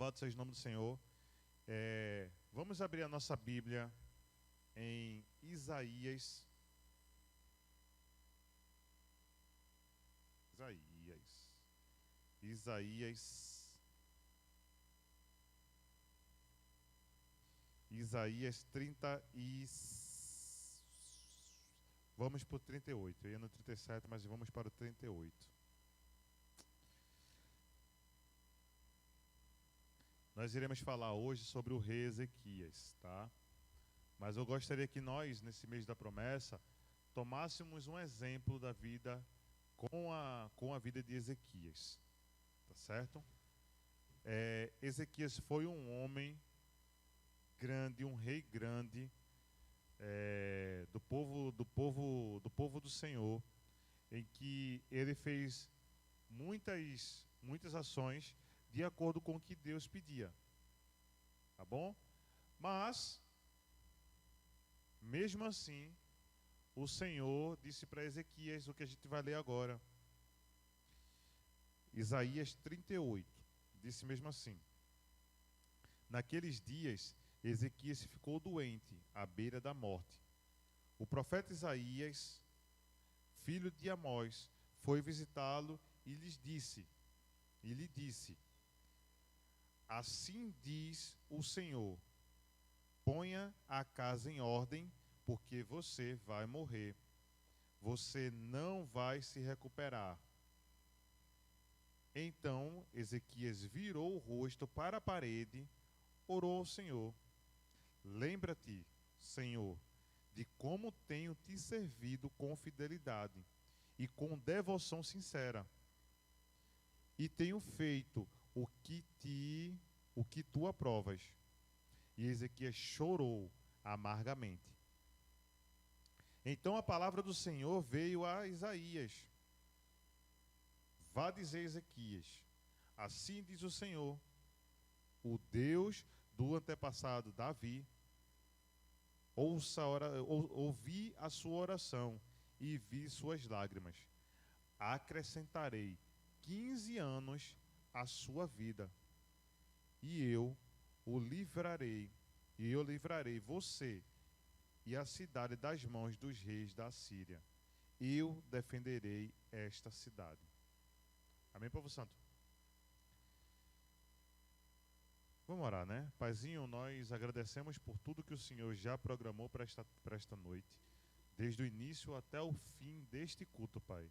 Louvado seja o nome do Senhor. Vamos abrir a nossa Bíblia em Isaías. Isaías 30 e... Vamos para o 38. Eu ia no 37, mas vamos para o 38. Nós iremos falar hoje sobre o rei Ezequias, tá? Mas eu gostaria que nós, nesse mês da promessa, tomássemos um exemplo da vida com a vida de Ezequias, tá certo? Ezequias foi um homem grande, um rei grande, do povo do Senhor, em que ele fez muitas ações de acordo com o que Deus pedia, tá bom? Mas, mesmo assim, o Senhor disse para Ezequias o que a gente vai ler agora. Isaías 38, disse mesmo assim: naqueles dias, Ezequias ficou doente, à beira da morte. O profeta Isaías, filho de Amós, foi visitá-lo e lhe disse: assim diz o Senhor, ponha a casa em ordem, porque você vai morrer. Você não vai se recuperar. Então Ezequias virou o rosto para a parede, orou ao Senhor: lembra-te, Senhor, de como tenho te servido com fidelidade e com devoção sincera, e tenho feito o que tu aprovas. E Ezequias chorou amargamente. Então a palavra do Senhor veio a Isaías: vá dizer a Ezequias, assim diz o Senhor, o Deus do antepassado Davi, ouvi a sua oração e vi suas lágrimas. Acrescentarei 15 anos à sua vida, e eu livrarei você e a cidade das mãos dos reis da Síria. Eu defenderei esta cidade. Amém, povo santo? Vamos orar, né? Paizinho, nós agradecemos por tudo que o Senhor já programou para esta noite, desde o início até o fim deste culto, Pai.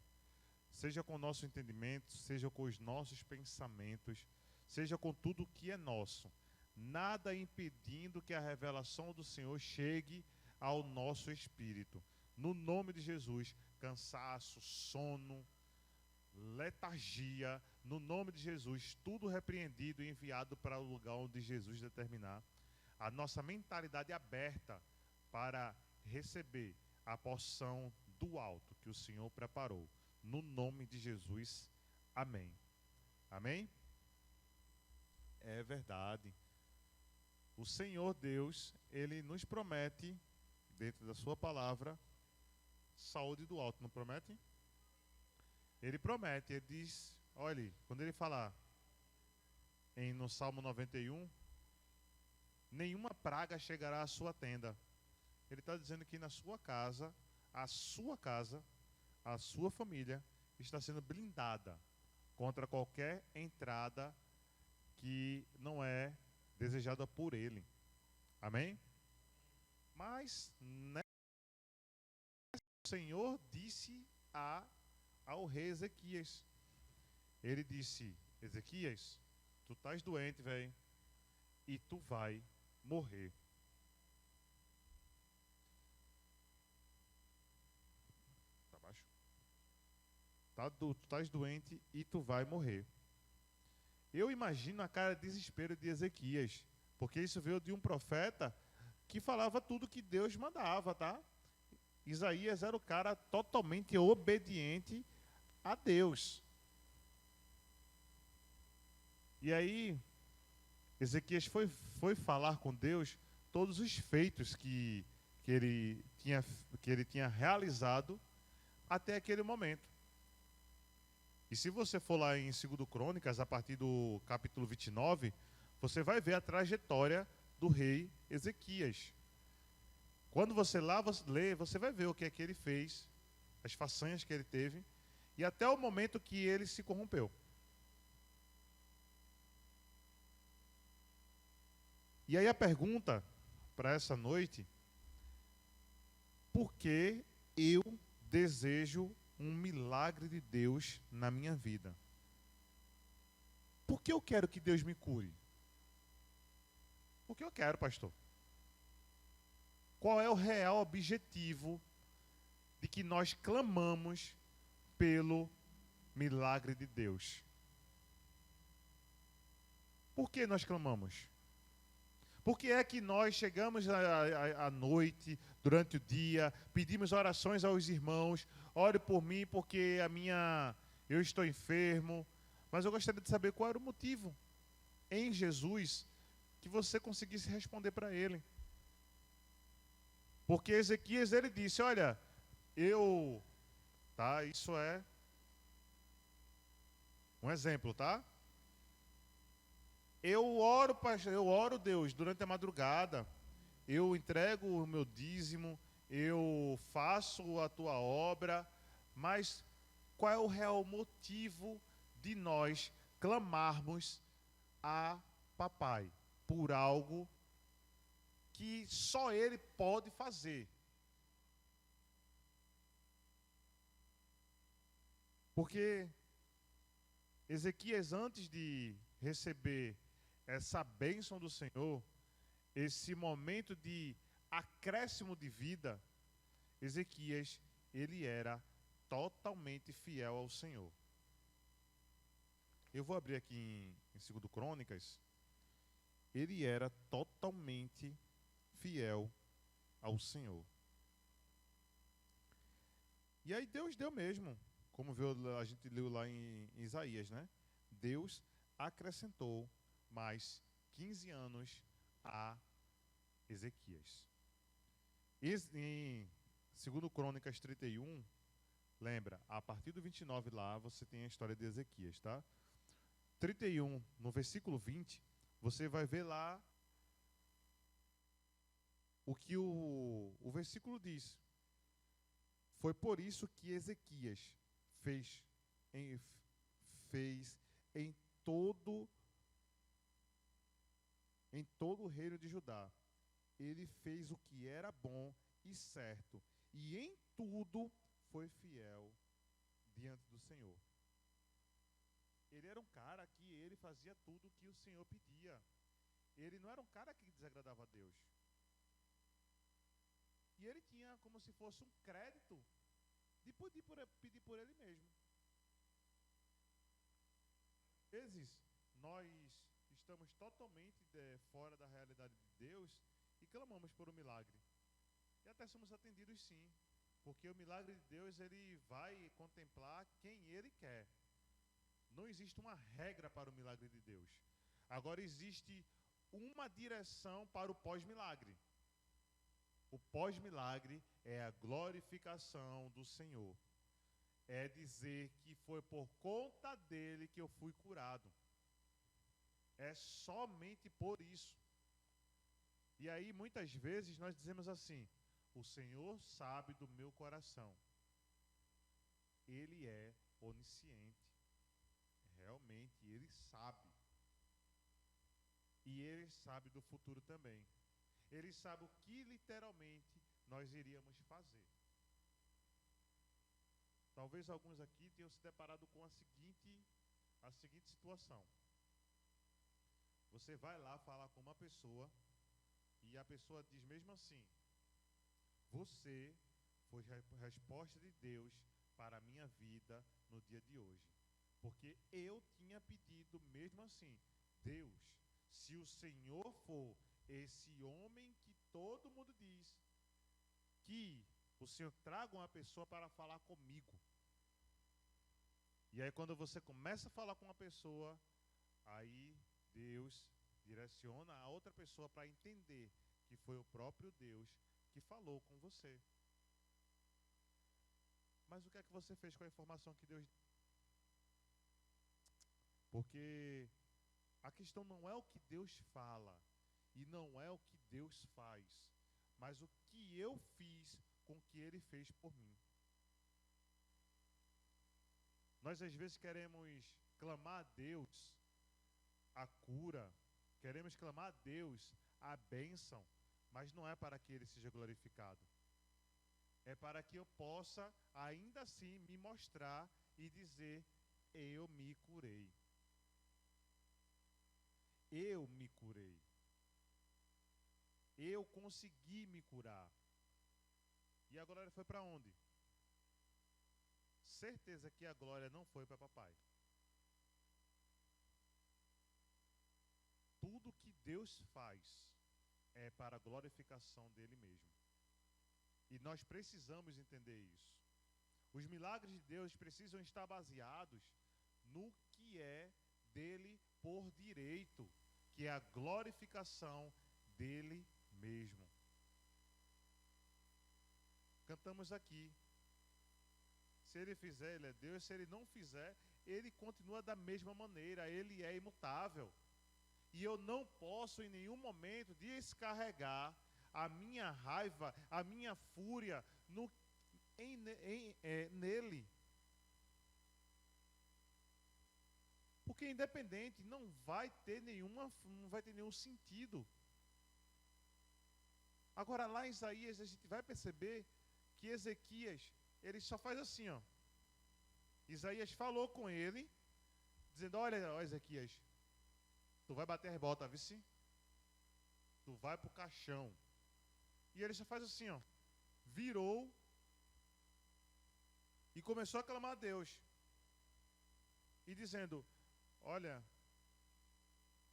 Seja com o nosso entendimento, seja com os nossos pensamentos, seja com tudo que é nosso, nada impedindo que a revelação do Senhor chegue ao nosso espírito. No nome de Jesus, cansaço, sono, letargia, no nome de Jesus, tudo repreendido e enviado para o lugar onde Jesus determinar. A nossa mentalidade aberta para receber a porção do alto que o Senhor preparou. No nome de Jesus, amém. Amém? É verdade. O Senhor Deus, Ele nos promete, dentro da sua palavra, saúde do alto, não promete? Ele promete, ele diz, olha, quando ele falar no Salmo 91, nenhuma praga chegará à sua tenda. Ele está dizendo que na sua casa, a sua família está sendo blindada contra qualquer entrada que não é desejada por ele. Amém? Mas o Senhor disse ao rei Ezequias. Ele disse: Ezequias, tu estás doente, velho, e tu vai morrer. Tá baixo? Tu estás doente e tu vai morrer. Eu imagino a cara de desespero de Ezequias, porque isso veio de um profeta que falava tudo que Deus mandava, tá? Isaías era o cara totalmente obediente a Deus. E aí, Ezequias foi falar com Deus todos os feitos que ele tinha realizado até aquele momento. E se você for lá em 2 Crônicas, a partir do capítulo 29, você vai ver a trajetória do rei Ezequias. Quando você lá lê, você vai ver o que é que ele fez, as façanhas que ele teve, e até o momento que ele se corrompeu. E aí a pergunta para essa noite: por que eu desejo um milagre de Deus na minha vida? Por que eu quero que Deus me cure? Por que eu quero, pastor? Qual é o real objetivo de que nós clamamos pelo milagre de Deus? Por que nós clamamos? Por que é que nós chegamos à noite, durante o dia, pedimos orações aos irmãos, ore por mim porque eu estou enfermo, mas eu gostaria de saber qual era o motivo em Jesus que você conseguisse responder para ele. Porque Ezequias, ele disse, olha, isso é um exemplo, tá? Eu oro, Deus, durante a madrugada, eu entrego o meu dízimo, eu faço a tua obra, mas qual é o real motivo de nós clamarmos a papai por algo que só ele pode fazer? Porque Ezequias, antes de receber essa bênção do Senhor, esse momento de acréscimo de vida, Ezequias, ele era totalmente fiel ao Senhor. Eu vou abrir aqui em 2 Crônicas. Ele era totalmente fiel ao Senhor. E aí Deus deu mesmo, como a gente leu lá em Isaías, né? Deus acrescentou mais 15 anos a Ezequias. Em 2 Crônicas 31, lembra, a partir do 29 lá, você tem a história de Ezequias, tá? 31, no versículo 20, você vai ver lá o que o versículo diz. Foi por isso que Ezequias fez em todo o reino de Judá. Ele fez o que era bom e certo, e em tudo foi fiel diante do Senhor. Ele era um cara que ele fazia tudo o que o Senhor pedia. Ele não era um cara que desagradava a Deus. E ele tinha como se fosse um crédito de pedir por ele mesmo. Às vezes, nós estamos totalmente fora da realidade de Deus e clamamos por um milagre. E até somos atendidos sim, porque o milagre de Deus, ele vai contemplar quem ele quer. Não existe uma regra para o milagre de Deus. Agora existe uma direção para o pós-milagre. O pós-milagre é a glorificação do Senhor. É dizer que foi por conta dele que eu fui curado. É somente por isso. E aí muitas vezes nós dizemos assim: o Senhor sabe do meu coração. Ele é onisciente. Realmente, ele sabe. E ele sabe do futuro também. Ele sabe o que literalmente nós iríamos fazer. Talvez alguns aqui tenham se deparado com a seguinte situação. Você vai lá falar com uma pessoa e a pessoa diz mesmo assim: você foi a resposta de Deus para a minha vida no dia de hoje. Porque eu tinha pedido mesmo assim: Deus, se o Senhor for esse homem que todo mundo diz, que o Senhor traga uma pessoa para falar comigo. E aí quando você começa a falar com uma pessoa, aí Deus direciona a outra pessoa para entender que foi o próprio Deus que falou com você. Mas o que é que você fez com a informação que Deus... Porque A questão não é o que Deus fala e não é o que Deus faz, mas o que eu fiz com o que Ele fez por mim. Nós às vezes queremos clamar a Deus a cura, queremos clamar a Deus a bênção, mas não é para que Ele seja glorificado. É para que eu possa ainda assim me mostrar e dizer: eu me curei. Eu me curei. Eu consegui me curar. E a glória foi para onde? Certeza que a glória não foi para papai. Tudo que Deus faz é para a glorificação dele mesmo. E nós precisamos entender isso. Os milagres de Deus precisam estar baseados no que é dele por direito, que é a glorificação dele mesmo. Cantamos aqui: se ele fizer, ele é Deus; se ele não fizer, ele continua da mesma maneira, ele é imutável. E eu não posso em nenhum momento descarregar a minha raiva, a minha fúria nele. Porque independente, não vai ter nenhum sentido. Agora lá em Isaías a gente vai perceber que Ezequias, ele só faz assim, ó. Isaías falou com ele, dizendo: olha, ó, Ezequias, tu vai bater as botas, vice? Tu vai pro caixão. E ele só faz assim, ó. Virou e começou a clamar a Deus. E dizendo: olha,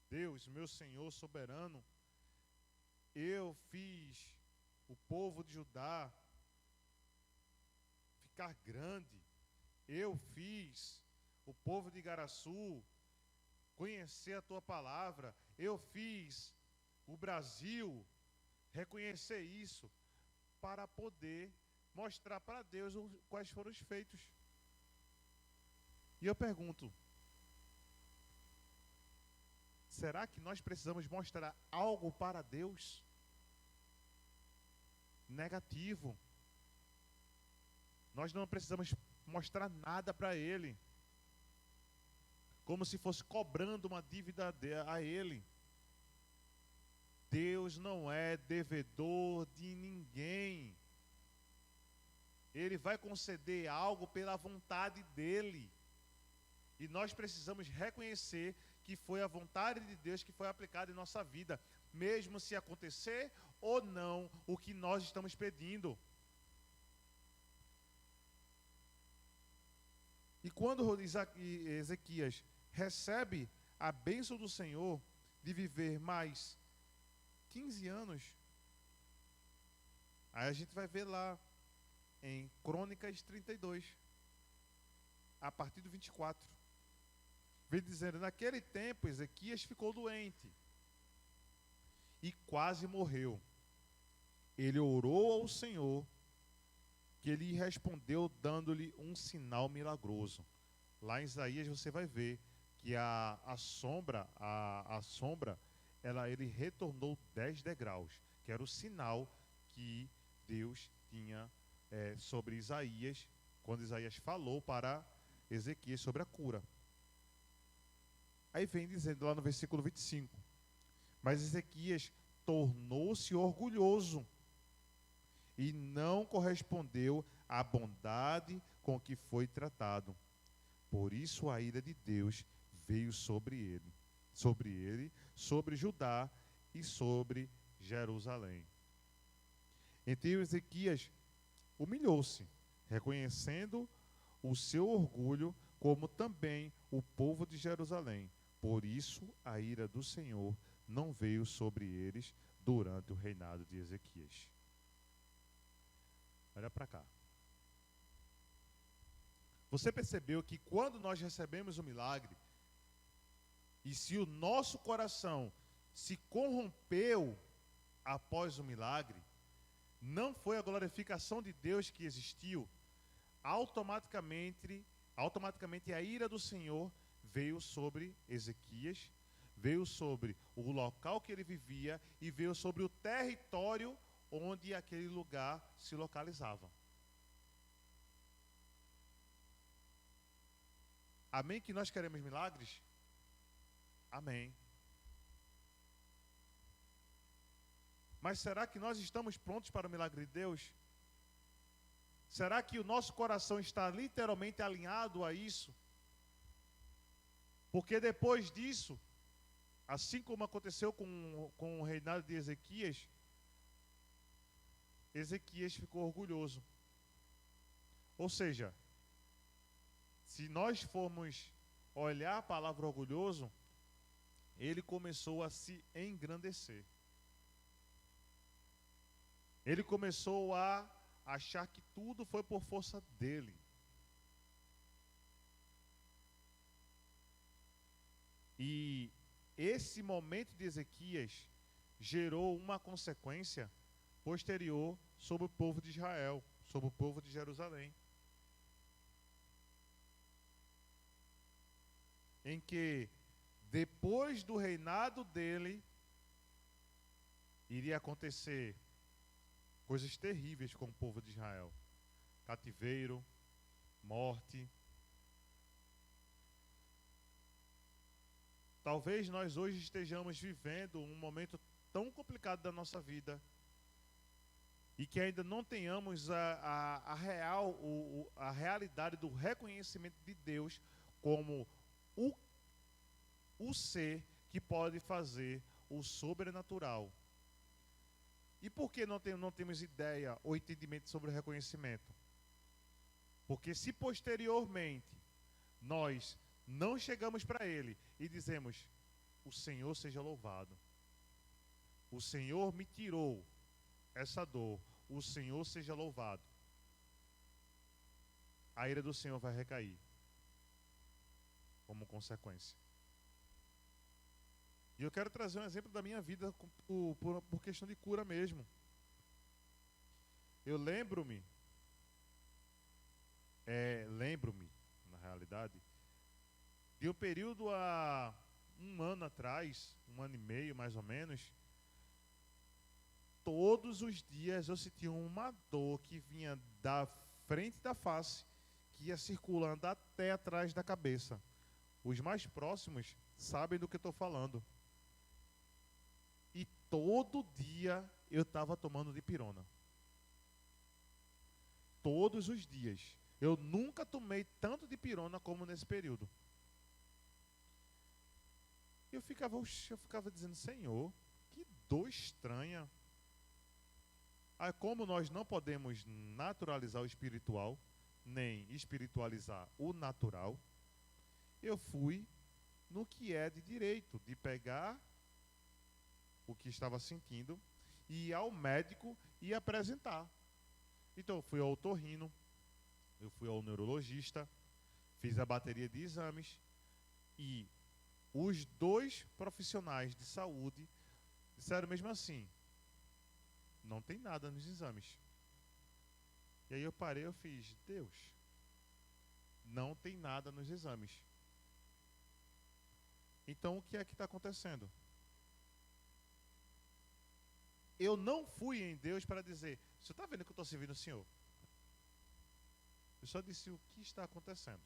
Deus, meu Senhor soberano, eu fiz o povo de Judá ficar grande. Eu fiz o povo de Igaraçu conhecer a tua palavra. Eu fiz o Brasil reconhecer isso para poder mostrar para Deus quais foram os feitos. E eu pergunto: será que nós precisamos mostrar algo para Deus? Negativo. Nós não precisamos mostrar nada para Ele, como se fosse cobrando uma dívida a Ele. Deus não é devedor de ninguém. Ele vai conceder algo pela vontade dEle. E nós precisamos reconhecer que foi a vontade de Deus que foi aplicada em nossa vida, mesmo se acontecer ou não o que nós estamos pedindo. E quando Ezequias recebe a bênção do Senhor de viver mais 15 anos, aí a gente vai ver lá em Crônicas 32, a partir do 24. Vem dizendo: naquele tempo Ezequias ficou doente e quase morreu. Ele orou ao Senhor, que ele respondeu dando-lhe um sinal milagroso. Lá em Isaías você vai ver que a sombra, ele retornou 10 degraus, que era o sinal que Deus tinha sobre Isaías, quando Isaías falou para Ezequias sobre a cura. Aí vem dizendo lá no versículo 25: mas Ezequias tornou-se orgulhoso e não correspondeu à bondade com que foi tratado. Por isso a ira de Deus veio sobre ele, sobre Judá e sobre Jerusalém. Então Ezequias humilhou-se, reconhecendo o seu orgulho, como também o povo de Jerusalém. Por isso a ira do Senhor não veio sobre eles durante o reinado de Ezequias. Olha para cá. Você percebeu que quando nós recebemos o milagre, e se o nosso coração se corrompeu após o milagre, não foi a glorificação de Deus que existiu, automaticamente a ira do Senhor veio sobre Ezequias, veio sobre o local que ele vivia e veio sobre o território onde aquele lugar se localizava. Amém? Que nós queremos milagres? Amém. Mas será que nós estamos prontos para o milagre de Deus? Será que o nosso coração está literalmente alinhado a isso? Porque depois disso, assim como aconteceu com o reinado de Ezequias, Ezequias ficou orgulhoso. Ou seja, se nós formos olhar a palavra orgulhoso, ele começou a se engrandecer. Ele começou a achar que tudo foi por força dele. E esse momento de Ezequias gerou uma consequência posterior sobre o povo de Israel, sobre o povo de Jerusalém. Em que, depois do reinado dele, iria acontecer coisas terríveis com o povo de Israel: cativeiro, morte. Talvez nós hoje estejamos vivendo um momento tão complicado da nossa vida e que ainda não tenhamos a realidade do reconhecimento de Deus como o ser que pode fazer o sobrenatural. E por que não temos ideia ou entendimento sobre o reconhecimento? Porque se posteriormente nós não chegamos para Ele e dizemos: o Senhor seja louvado, o Senhor me tirou essa dor, o Senhor seja louvado, a ira do Senhor vai recair como consequência. E eu quero trazer um exemplo da minha vida por questão de cura mesmo. Eu lembro-me, na realidade, de um período há um ano atrás, 1 ano e meio mais ou menos, todos os dias eu sentia uma dor que vinha da frente da face, que ia circulando até atrás da cabeça. Os mais próximos sabem do que eu estou falando. E todo dia eu estava tomando dipirona. Todos os dias. Eu nunca tomei tanto dipirona como nesse período. Eu ficava dizendo: Senhor, que dor estranha. Aí, como nós não podemos naturalizar o espiritual, nem espiritualizar o natural, eu fui no que é de direito, de pegar o que estava sentindo e ir ao médico e apresentar. Então eu fui ao otorrino, eu fui ao neurologista, fiz a bateria de exames e os dois profissionais de saúde disseram mesmo assim: não tem nada nos exames. E aí eu parei, eu fiz: Deus, não tem nada nos exames. Então o que é que está acontecendo? Eu não fui em Deus para dizer: o senhor está vendo que eu estou servindo o Senhor? Eu só disse: o que está acontecendo?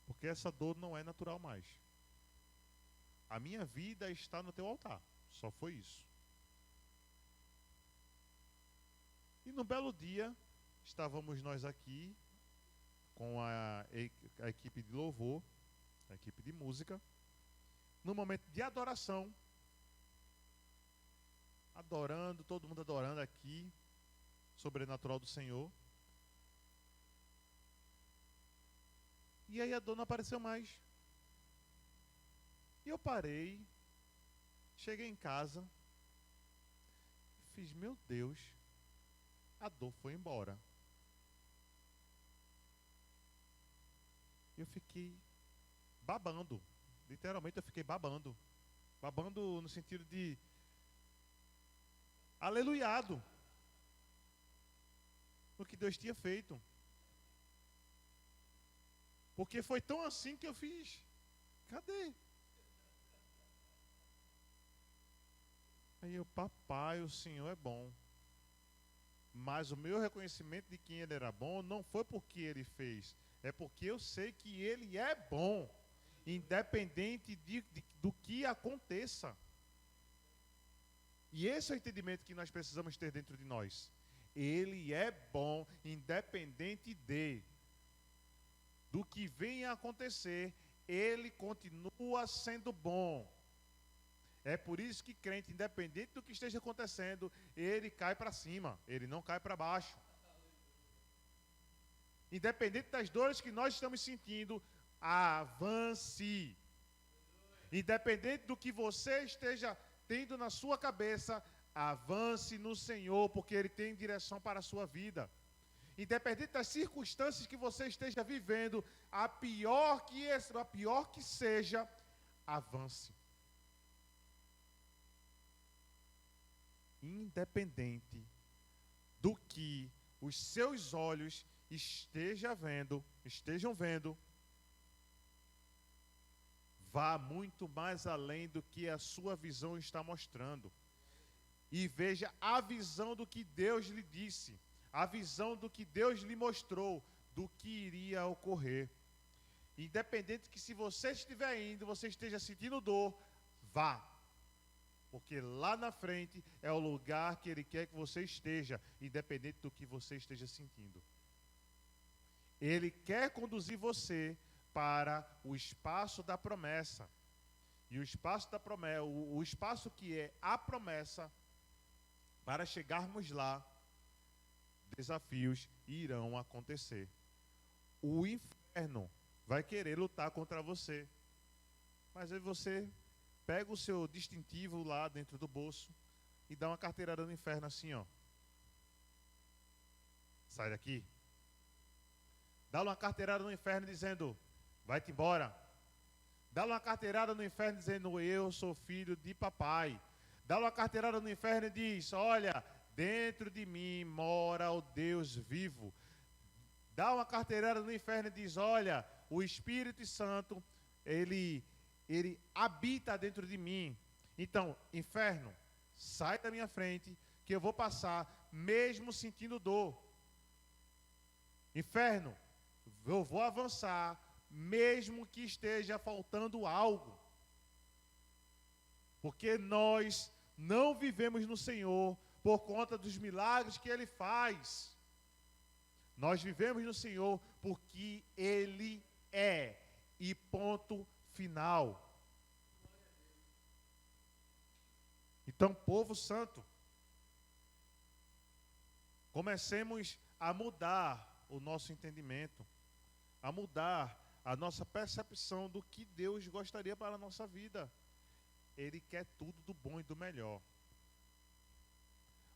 Porque essa dor não é natural mais. A minha vida está no teu altar. Só foi isso. E no belo dia, estávamos nós aqui com a equipe de louvor, a equipe de música, no momento de adoração, adorando, todo mundo adorando aqui, sobrenatural do Senhor. E aí a dor não apareceu mais. E eu parei, cheguei em casa, fiz: meu Deus, a dor foi embora. Eu fiquei babando, literalmente eu fiquei babando. Babando no sentido de aleluiado no que Deus tinha feito. Porque foi tão assim que eu fiz: cadê? Senhor, papai, o Senhor é bom. Mas o meu reconhecimento de quem ele era bom não foi porque ele fez, é porque eu sei que ele é bom, independente do que aconteça. E esse é o entendimento que nós precisamos ter dentro de nós. Ele é bom, independente do que venha a acontecer, ele continua sendo bom. É por isso que crente, independente do que esteja acontecendo, ele cai para cima, ele não cai para baixo. Independente das dores que nós estamos sentindo, avance. Independente do que você esteja tendo na sua cabeça, avance no Senhor, porque Ele tem direção para a sua vida. Independente das circunstâncias que você esteja vivendo, a pior que seja, avance. Independente do que os seus olhos estejam vendo, vá muito mais além do que a sua visão está mostrando. E veja a visão do que Deus lhe disse, a visão do que Deus lhe mostrou, do que iria ocorrer. Independente que se você estiver indo, você esteja sentindo dor, vá. Porque lá na frente é o lugar que Ele quer que você esteja, independente do que você esteja sentindo. Ele quer conduzir você para o espaço da promessa. E o espaço da promessa, o espaço que é a promessa, para chegarmos lá, desafios irão acontecer. O inferno vai querer lutar contra você. Mas aí você pega o seu distintivo lá dentro do bolso e dá uma carteirada no inferno assim, ó. Sai daqui. Dá uma carteirada no inferno dizendo, vai-te embora. Dá uma carteirada no inferno dizendo, eu sou filho de papai. Dá uma carteirada no inferno e diz, olha, dentro de mim mora o Deus vivo. Dá uma carteirada no inferno e diz, olha, o Espírito Santo, ele habita dentro de mim. Então, inferno, sai da minha frente, que eu vou passar, mesmo sentindo dor. Inferno, eu vou avançar, mesmo que esteja faltando algo. Porque nós não vivemos no Senhor por conta dos milagres que Ele faz. Nós vivemos no Senhor porque Ele é. E ponto final. Então, povo santo, comecemos a mudar o nosso entendimento, a mudar a nossa percepção do que Deus gostaria para a nossa vida. Ele quer tudo do bom e do melhor.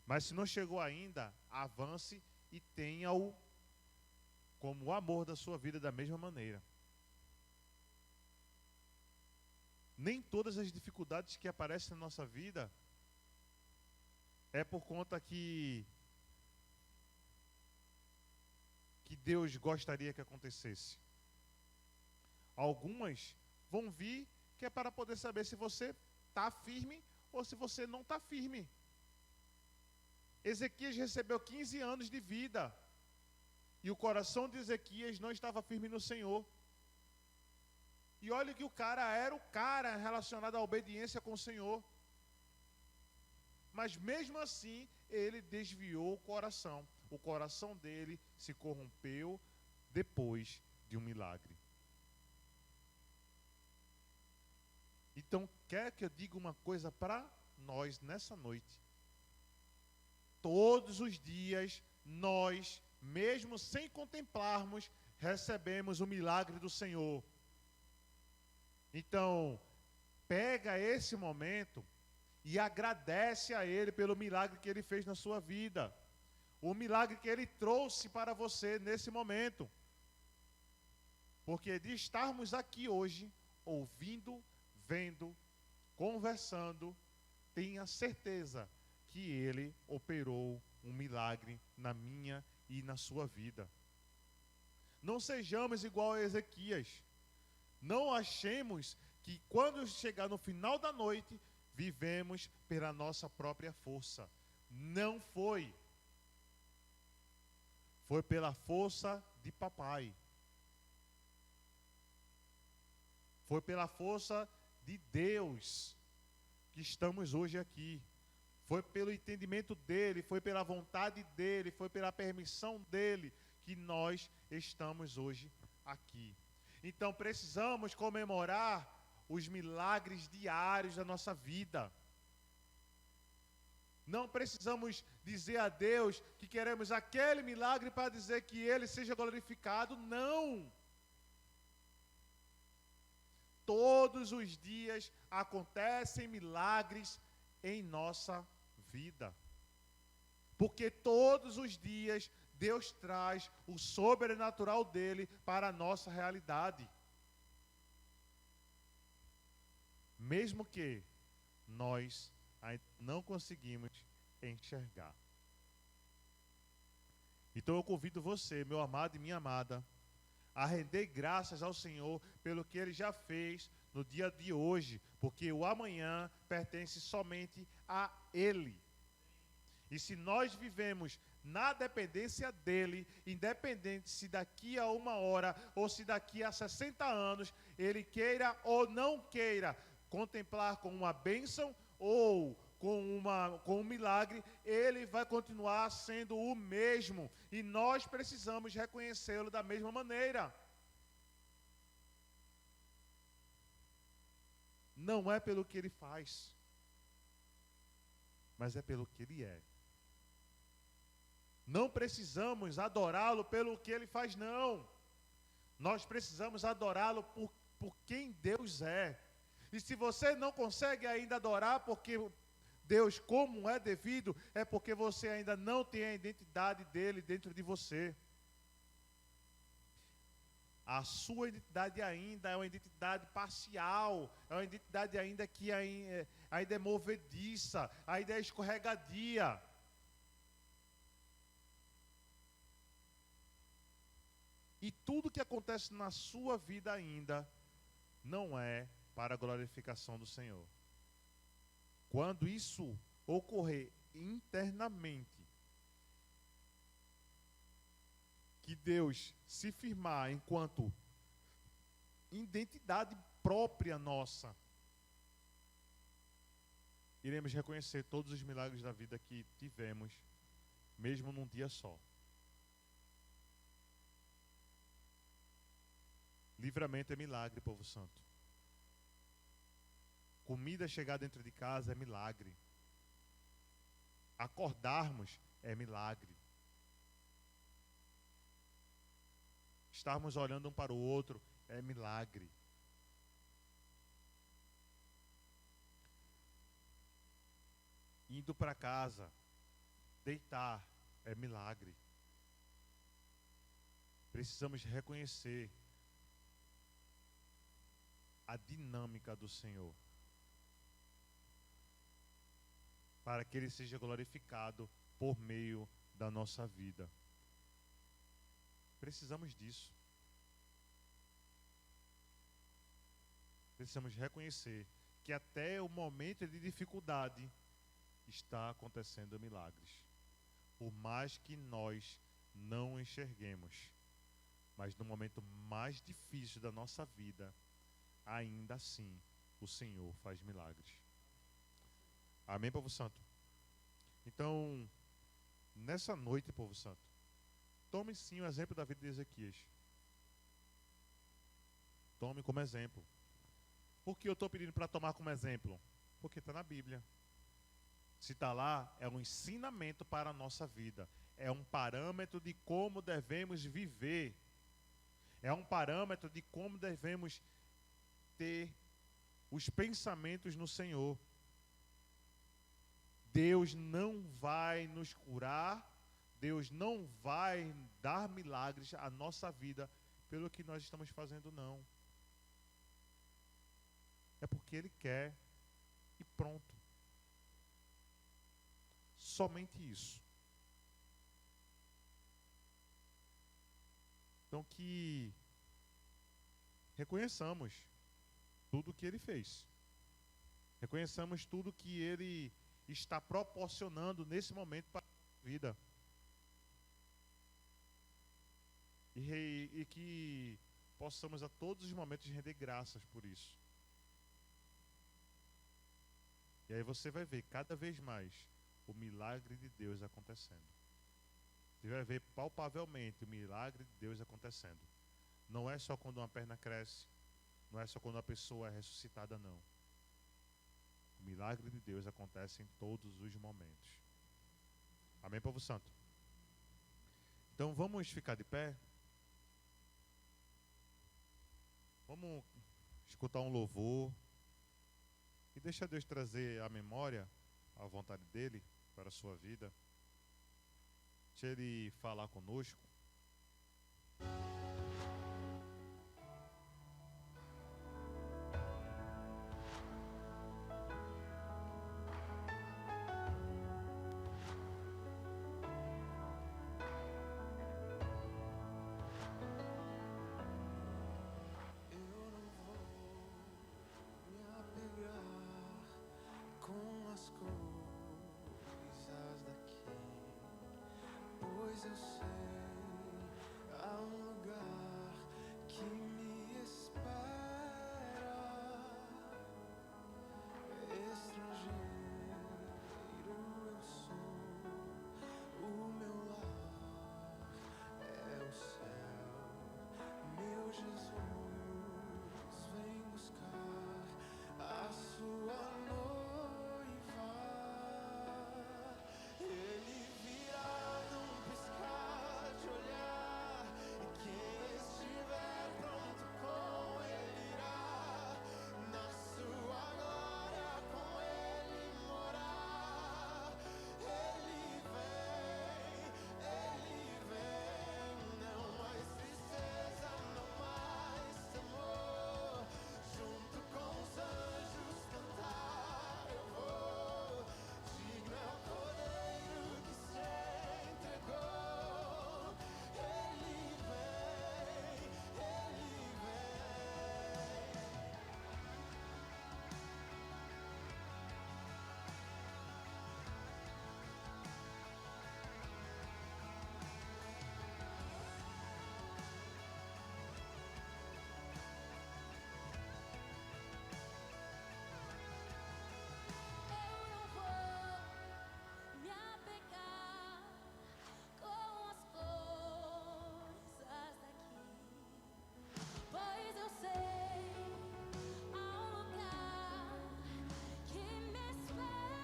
Mas se não chegou ainda, avance e tenha-o como o amor da sua vida da mesma maneira. Nem todas as dificuldades que aparecem na nossa vida é por conta que Deus gostaria que acontecesse. Algumas vão vir que é para poder saber se você está firme ou se você não está firme. Ezequias recebeu 15 anos de vida e o coração de Ezequias não estava firme no Senhor. E olha que o cara era o cara relacionado à obediência com o Senhor. Mas mesmo assim, ele desviou o coração. O coração dele se corrompeu depois de um milagre. Então, quer que eu diga uma coisa para nós nessa noite? Todos os dias, nós, mesmo sem contemplarmos, recebemos o milagre do Senhor. Então, pega esse momento e agradece a Ele pelo milagre que Ele fez na sua vida. O milagre que Ele trouxe para você nesse momento. Porque de estarmos aqui hoje, ouvindo, vendo, conversando, tenha certeza que Ele operou um milagre na minha e na sua vida. Não sejamos igual a Ezequias. Não achemos que quando chegar no final da noite, vivemos pela nossa própria força. Não foi. Foi pela força de papai. Foi pela força de Deus que estamos hoje aqui. Foi pelo entendimento dele, foi pela vontade dele, foi pela permissão dele que nós estamos hoje aqui. Então precisamos comemorar os milagres diários da nossa vida. Não precisamos dizer a Deus que queremos aquele milagre para dizer que ele seja glorificado. Não! Todos os dias acontecem milagres em nossa vida. Porque todos os dias Deus traz o sobrenatural dele para a nossa realidade. Mesmo que nós ainda não conseguimos enxergar. Então eu convido você, meu amado e minha amada, a render graças ao Senhor pelo que Ele já fez no dia de hoje, porque o amanhã pertence somente a Ele. E se nós vivemos na dependência dEle, independente se daqui a 1 hora ou se daqui a 60 anos, Ele queira ou não queira contemplar com uma bênção ou com um milagre, Ele vai continuar sendo o mesmo. E nós precisamos reconhecê-lo da mesma maneira. Não é pelo que Ele faz, mas é pelo que Ele é. Não precisamos adorá-lo pelo que Ele faz, não. Nós precisamos adorá-lo por quem Deus é. E se você não consegue ainda adorar porque Deus como é devido, é porque você ainda não tem a identidade dele dentro de você. A sua identidade ainda é uma identidade parcial, é uma identidade ainda que ainda é movediça, ainda é escorregadia. E tudo que acontece na sua vida ainda não é para a glorificação do Senhor. Quando isso ocorrer internamente, que Deus se firmar enquanto identidade própria nossa, iremos reconhecer todos os milagres da vida que tivemos, mesmo num dia só. Livramento é milagre, povo santo. Comida chegar dentro de casa é milagre. Acordarmos é milagre. Estarmos olhando um para o outro é milagre. Indo para casa, deitar é milagre. Precisamos reconhecer a dinâmica do Senhor, para que Ele seja glorificado por meio da nossa vida. Precisamos disso. Precisamos reconhecer que até o momento de dificuldade está acontecendo milagres. Por mais que nós não enxerguemos, mas no momento mais difícil da nossa vida, ainda assim o Senhor faz milagres. Amém, povo santo? Então, nessa noite, povo santo, tome sim o exemplo da vida de Ezequias. Tome como exemplo. Por que eu estou pedindo para tomar como exemplo? Porque está na Bíblia. Se está lá, é um ensinamento para a nossa vida. É um parâmetro de como devemos viver. É um parâmetro de como devemos ter os pensamentos no Senhor. Deus não vai nos curar, Deus não vai dar milagres à nossa vida pelo que nós estamos fazendo, não. É porque Ele quer e pronto. Somente isso. Então que reconheçamos tudo o que Ele fez. Reconheçamos tudo que Ele está proporcionando nesse momento para a nossa vida. E que possamos a todos os momentos render graças por isso. E aí você vai ver cada vez mais o milagre de Deus acontecendo. Você vai ver palpavelmente o milagre de Deus acontecendo. Não é só quando uma perna cresce, não é só quando uma pessoa é ressuscitada, não. O milagre de Deus acontece em todos os momentos. Amém, povo santo? Então vamos ficar de pé. Vamos escutar um louvor. E deixa Deus trazer à memória a vontade dEle para a sua vida. Deixa Ele falar conosco. Eu sei, há um lugar que me espera. Estrangeiro eu sou, o meu lar é o céu. Meu Jesus vem buscar a sua noiva. Ele virá num piscar de olhar, e quem estiver pronto com ele irá, na sua glória com ele morar. Ele vem, não mais tristeza, não mais temor. Junto com os anjos cantar eu vou. Digno é o Cordeiro que se entregou. Ele vem, ele vem. Eu não vou me apegar com as coisas daqui, pois eu sei, há um lugar que me espera.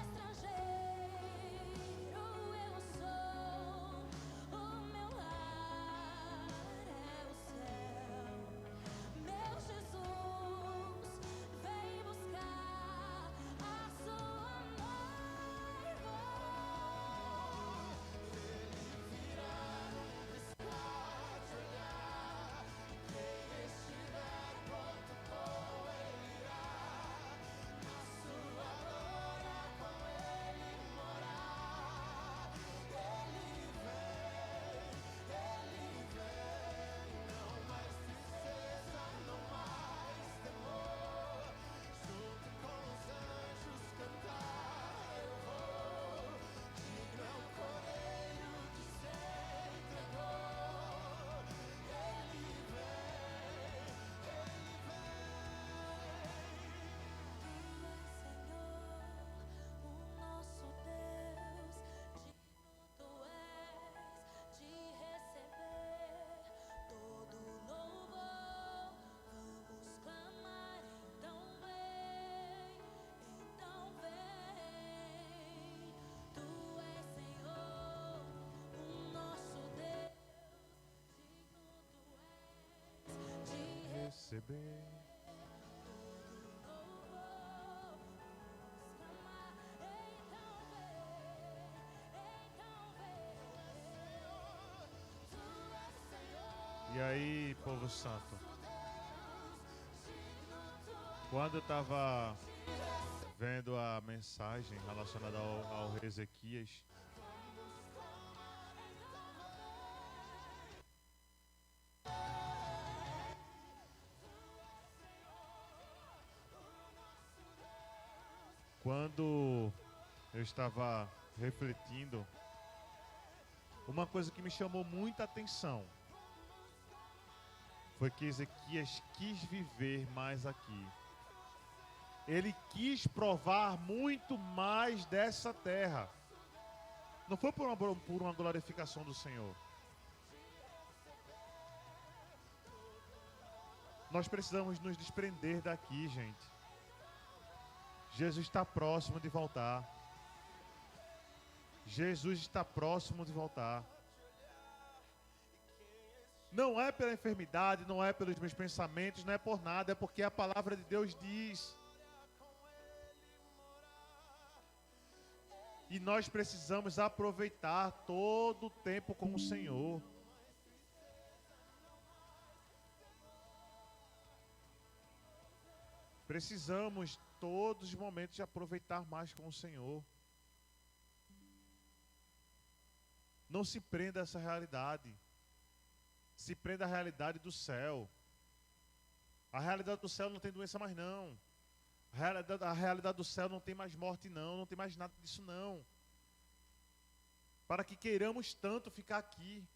Estrangeiro eu sou, o meu lar é o céu. Meu Jesus vem buscar a sua noiva. Ele virá num piscar de olhar, quem estiver pronto com ele irá, na sua glória com ele morar. Ele vem, não mais tristeza, não mais temor. Junto com os anjos cantar eu vou. Digno é o Cordeiro que se entregou. Ele vem, ele vem. Tu és, Senhor, o nosso Deus. Digno tu és de receber todo louvor. Vamos clamar, então vem, então vem. Tu és, Senhor, o nosso Deus. Digno tu és de Receber. E aí, povo santo, quando eu estava vendo a mensagem relacionada ao rei Ezequias, Quando eu estava refletindo, uma coisa que me chamou muita atenção foi que Ezequias quis viver mais aqui. Ele quis provar muito mais dessa terra. Não foi por uma glorificação do Senhor. Nós precisamos nos desprender daqui, gente. Jesus está próximo de voltar. Jesus está próximo de voltar. Não é pela enfermidade, não é pelos meus pensamentos, não é por nada, é porque a palavra de Deus diz. E nós precisamos aproveitar todo o tempo com o Senhor. Precisamos todos os momentos de aproveitar mais com o Senhor. Não se prenda a essa realidade. Se prenda à realidade do céu. A realidade do céu não tem doença mais não. A realidade do céu não tem mais morte não. Não tem mais nada disso não. Para que queiramos tanto ficar aqui.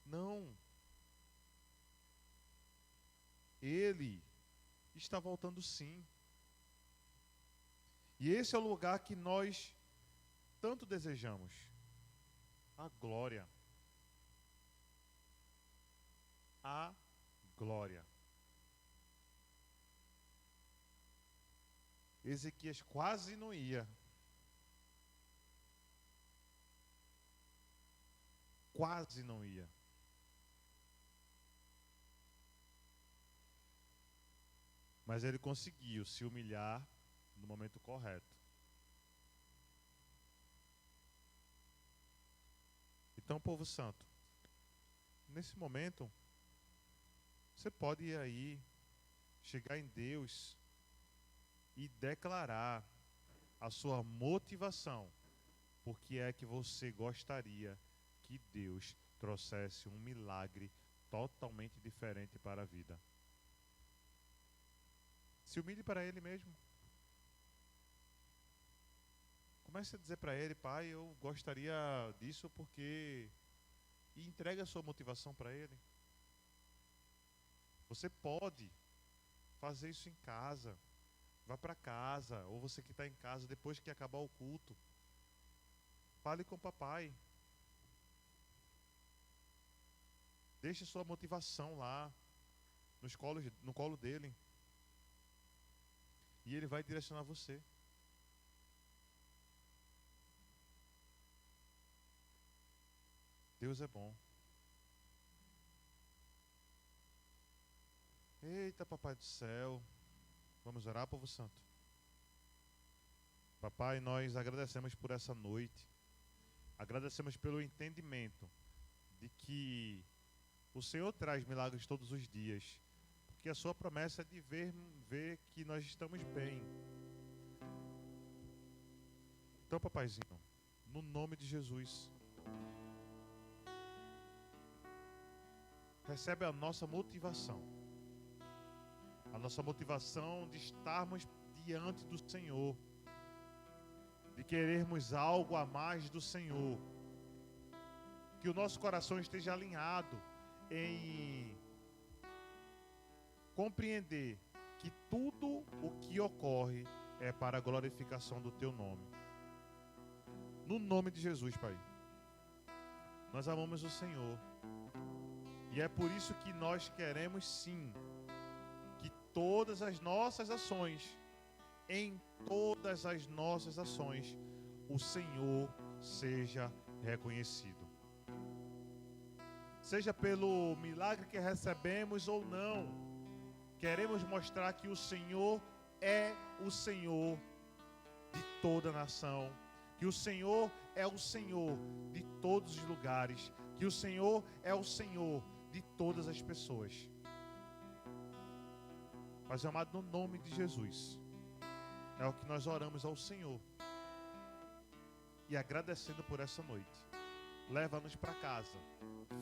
Não. Ele está voltando sim. E esse é o lugar que nós tanto desejamos. A glória. A glória. Ezequias quase não ia. Quase não ia. Mas ele conseguiu se humilhar no momento correto. Então, povo santo, nesse momento, você pode ir aí, chegar em Deus e declarar a sua motivação. Por que é que você gostaria que Deus trouxesse um milagre totalmente diferente para a vida? Se humilhe para Ele mesmo. Comece a dizer para Ele: Pai, eu gostaria disso porque... E entregue a sua motivação para Ele. Você pode fazer isso em casa. Vá para casa, ou você que está em casa, depois que acabar o culto, fale com o papai. Deixe sua motivação lá, no colo dele. E ele vai direcionar você. Deus é bom. Eita, Papai do céu. Vamos orar, povo santo. Papai, nós agradecemos por essa noite. Agradecemos pelo entendimento de que o Senhor traz milagres todos os dias. Porque a sua promessa é de ver que nós estamos bem. Então, papaizinho, no nome de Jesus, recebe a nossa motivação. A nossa motivação de estarmos diante do Senhor. De querermos algo a mais do Senhor. Que o nosso coração esteja alinhado em compreender que tudo o que ocorre é para a glorificação do Teu nome. No nome de Jesus, Pai. Nós amamos o Senhor. E é por isso que nós queremos sim que todas as nossas ações, em todas as nossas ações, o Senhor seja reconhecido. Seja pelo milagre que recebemos ou não, queremos mostrar que o Senhor é o Senhor de toda a nação, que o Senhor é o Senhor de todos os lugares, que o Senhor é o Senhor de todas as pessoas. Mas, amado, no nome de Jesus, é o que nós oramos ao Senhor. E agradecendo por essa noite. Leva-nos para casa.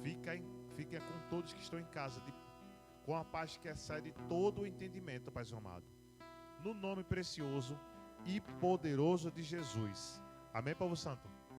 Fica com todos que estão em casa, com a paz que excede todo o entendimento, Pai amado. No nome precioso e poderoso de Jesus. Amém, povo santo?